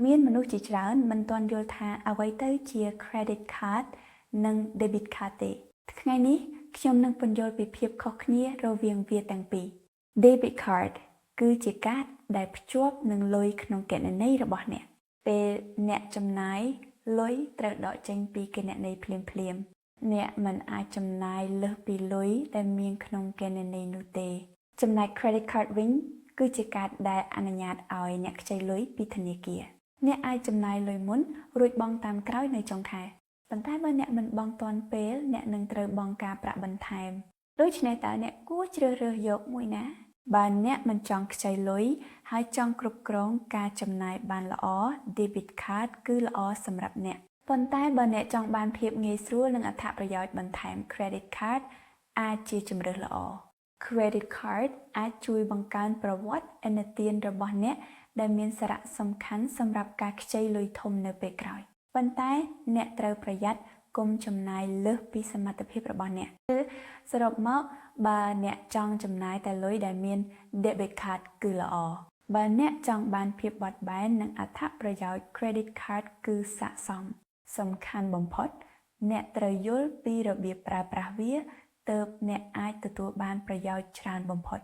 មានមនុស្សជាច្រើនមិនទាន់យល់ថាអ្វីទៅជា credit card និង debit card ទេថ្ងៃនេះខ្ញុំនឹងពន្យល់ពីភាពខុសគ្នារវាងវាទាំងពីរ debit card គឺជាកាតដែលភ្ជាប់នឹងលុយក្នុងគណនីរបស់អ្នកពេលអ្នកចំណាយលុយត្រូវដកចេញពីគណនីភ្លាមៗអ្នកមិនអាចចំណាយលើសពីលុយដែលមានក្នុងគណនីនោះទេចំណែក credit card វិញគឺជាកាតដែលអនុញ្ញាតឲ្យអ្នកខ្ចីលុយពីធនាគារអ្នកអាចចំណាយលុយមុនរួចបង់តាមក្រោយនៅចុងខែប៉ុន្តែបើអ្នកមិនបង់ទាន់ពេលអ្នកនឹងត្រូវបង់ការប្រាក់បន្ថែមដូច្នេះតើអ្នកគួរជ្រើសរើសយកមួយណាបើអ្នកមិនចង់ខ្ចីលុយហើយចង់គ្រប់គ្រងការចំណាយបានល្អ debit card គឺល្អសម្រាប់អ្នកប៉ុន្តែបើអ្នកចង់បានភាពងាយស្រួលនិងអត្ថប្រយោជន៍បន្ថែម credit card អាចជាជម្រើសល្អ credit card អាចជួយបង្កើនប្រវត្តិឥណទានរបស់អ្នកដែលមានសារៈសំខាន់សម្រាប់ការខ្ចីលុយធំនៅពេលក្រោយប៉ុន្តែអ្នកត្រូវប្រយ័ត្នកុំចំណាយលើសពីសមត្ថភាពរបស់អ្នកសរុបមកបើអ្នកចង់ចំណាយតែលុយដែលមាន debit card គឺល្អបើអ្នកចង់បានភាពបត់បែននិងអត្ថប្រយោជន៍ credit card គឺស័ក្តិសមសំខាន់បំផុតអ្នកត្រូវយល់ពីរបៀបប្រើប្រាស់វាទើបអ្នកអាចទទួលបានប្រយោជន៍ច្រើនបំផុត